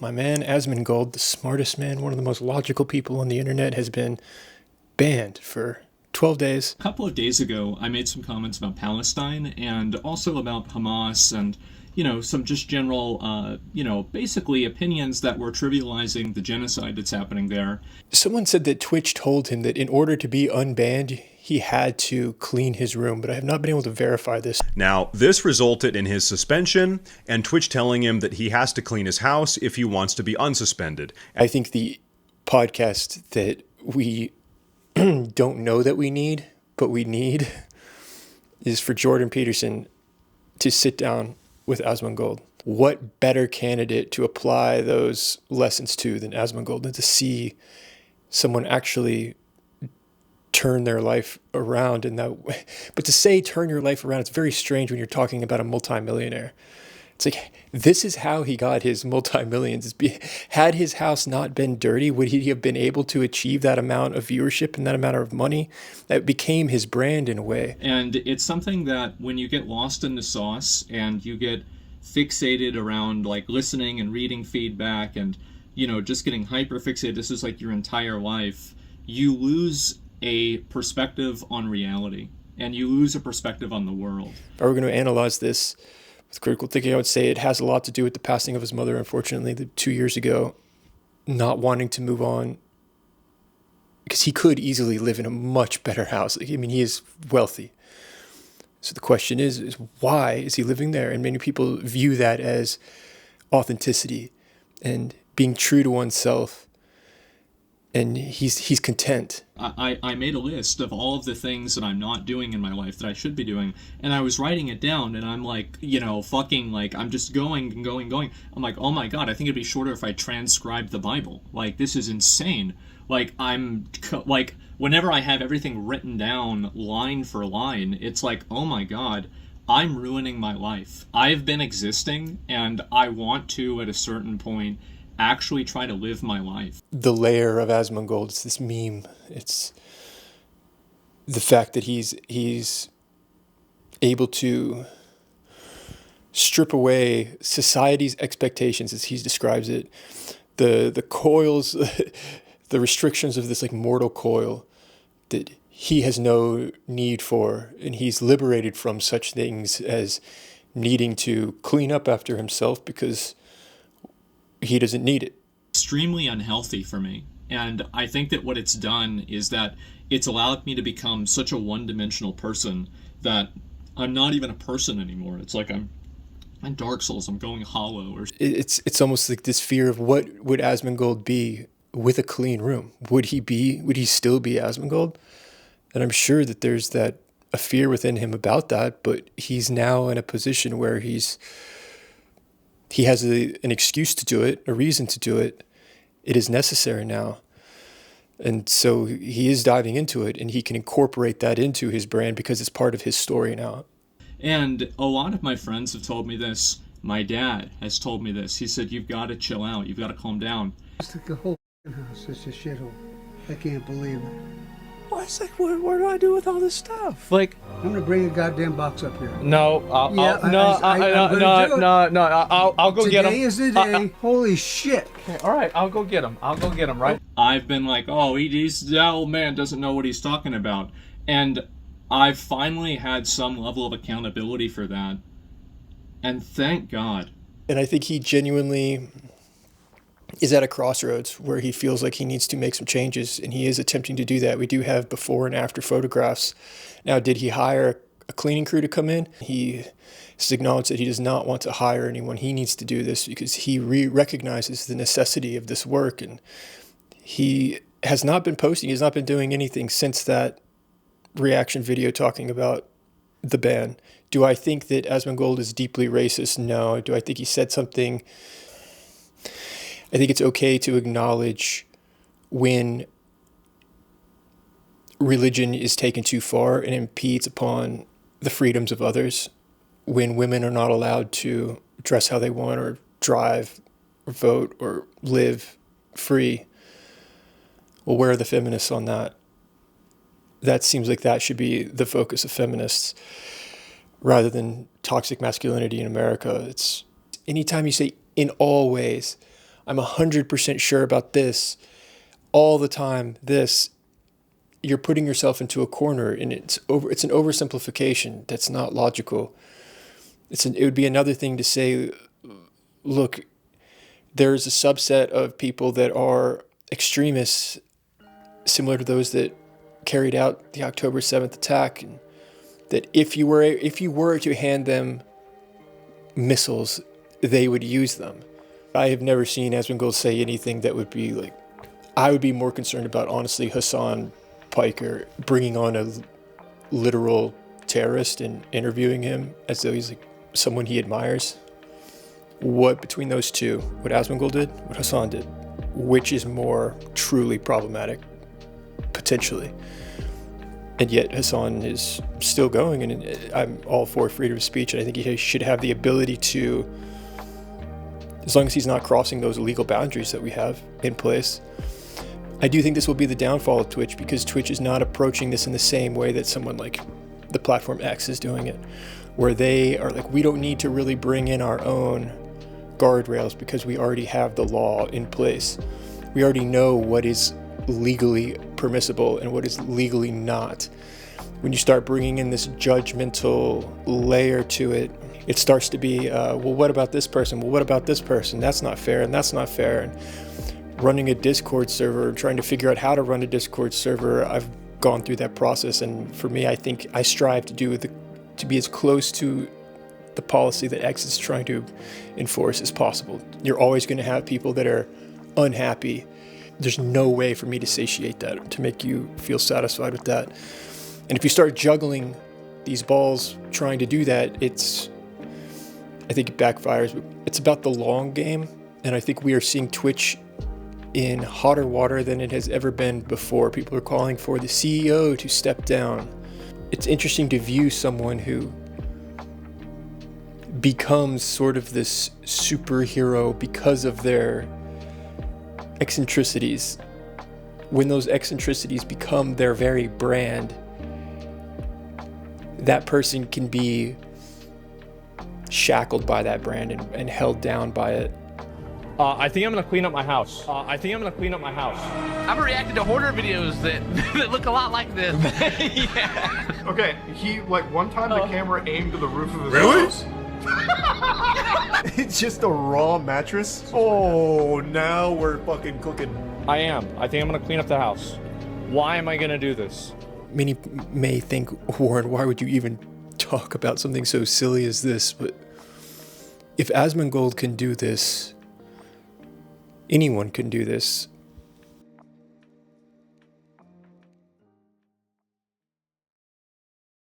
My man Asmongold, the smartest man, one of the most logical people on the internet, has been banned for 12 days. A couple of days ago, I made some comments about Palestine and also about Hamas and, some just general, basically opinions that were trivializing the genocide that's happening there. Someone said that Twitch told him that in order to be unbanned, he had to clean his room, but I have not been able to verify this. Now, this resulted in his suspension and Twitch telling him that he has to clean his house if he wants to be unsuspended. I think the podcast that we don't know that we need, but we need, is for Jordan Peterson to sit down with Asmongold. What better candidate to apply those lessons to than Asmongold, and to see someone actually turn their life around in that way. But to say turn your life around, it's very strange when you're talking about a multimillionaire. It's like, this is how he got his multi-millions. Had his house not been dirty, would he have been able to achieve that amount of viewership and that amount of money? That became his brand in a way. And it's something that when you get lost in the sauce and you get fixated around like listening and reading feedback and, just getting hyper fixated, this is like your entire life, you lose a perspective on reality and you lose a perspective on the world. If I were going to analyze this with critical thinking, I would say it has a lot to do with the passing of his mother, unfortunately, 2 years ago, not wanting to move on because he could easily live in a much better house. He is wealthy. So the question is why is he living there? And many people view that as authenticity and being true to oneself. And he's content. I made a list of all of the things that I'm not doing in my life that I should be doing, and I was writing it down, and I'm like, I'm just going and going and going. I'm like, oh my God, I think it'd be shorter if I transcribed the Bible. Like, this is insane. Whenever I have everything written down line for line, it's like, oh my God, I'm ruining my life. I've been existing, and I want to, at a certain point, actually try to live my life. The layer of Asmongold, it's this meme. It's the fact that he's able to strip away society's expectations, as he describes it, the coils, the restrictions of this like mortal coil that he has no need for, and he's liberated from such things as needing to clean up after himself because he doesn't need it. Extremely unhealthy for me. And I think that what it's done is that it's allowed me to become such a one-dimensional person that I'm not even a person anymore. It's like I'm in Dark Souls, I'm going hollow. It's almost like this fear of what would Asmongold be with a clean room? Would he still be Asmongold? And I'm sure that there's a fear within him about that, but he's now in a position where he has an excuse to do it, a reason to do it. It is necessary now. And so he is diving into it, and he can incorporate that into his brand because it's part of his story now. And a lot of my friends have told me this. My dad has told me this. He said, you've got to chill out. You've got to calm down. The whole house is a shithole. I can't believe it. Well, it's like, what do I do with all this stuff? Like, I'm gonna bring a goddamn box up here. No, I'll go get him. Today is the day. Holy shit. Okay, all right, I'll go get him. Right? I've been like, that old man doesn't know what he's talking about. And I've finally had some level of accountability for that. And thank God. And I think he genuinely is at a crossroads where he feels like he needs to make some changes, and he is attempting to do that. We do have before and after photographs. Now, did he hire a cleaning crew to come in? He has acknowledged that he does not want to hire anyone. He needs to do this because he recognizes the necessity of this work, and he has not been posting. He's not been doing anything since that reaction video talking about the ban. Do I think that Asmongold is deeply racist? No. Do I think he said something? I think it's okay to acknowledge when religion is taken too far and impedes upon the freedoms of others, when women are not allowed to dress how they want or drive or vote or live free. Well, where are the feminists on that? That seems like that should be the focus of feminists rather than toxic masculinity in America. It's anytime you say in all ways, I'm 100% sure about this all the time, this, you're putting yourself into a corner, and it's an oversimplification that's not logical. It would be another thing to say, look, there's a subset of people that are extremists similar to those that carried out the October 7th attack, and that if you were to hand them missiles, they would use them. I have never seen Asmongold say anything that would be like, I would be more concerned about, honestly, Hassan Piker bringing on a literal terrorist and interviewing him as though he's like someone he admires. What between those two, what Asmongold did, what Hassan did, which is more truly problematic, potentially? And yet Hassan is still going, and I'm all for freedom of speech, and I think he should have the ability to, as long as he's not crossing those legal boundaries that we have in place. I do think this will be the downfall of Twitch, because Twitch is not approaching this in the same way that someone like the platform X is doing it, where they are like, we don't need to really bring in our own guardrails because we already have the law in place. We already know what is legally permissible and what is legally not. When you start bringing in this judgmental layer to it, it starts to be, well, what about this person? Well, what about this person? That's not fair, and that's not fair. And running a Discord server, trying to figure out how to run a Discord server, I've gone through that process, and for me, I think I strive to be as close to the policy that X is trying to enforce as possible. You're always going to have people that are unhappy. There's no way for me to satiate that, to make you feel satisfied with that. And if you start juggling these balls trying to do that, I think it backfires. It's about the long game, and I think we are seeing Twitch in hotter water than it has ever been before. People are calling for the CEO to step down. It's interesting to view someone who becomes sort of this superhero because of their eccentricities. When those eccentricities become their very brand, that person can be shackled by that brand and held down by it. I think I'm gonna clean up my house. I've reacted to hoarder videos that look a lot like this. Yeah. Okay, one time the camera aimed to the roof of his house. It's just a raw mattress? Oh, now we're fucking cooking. I think I'm gonna clean up the house. Why am I gonna do this? Many may think, Warren, why would you even talk about something so silly as this? But if Asmongold can do this, anyone can do this.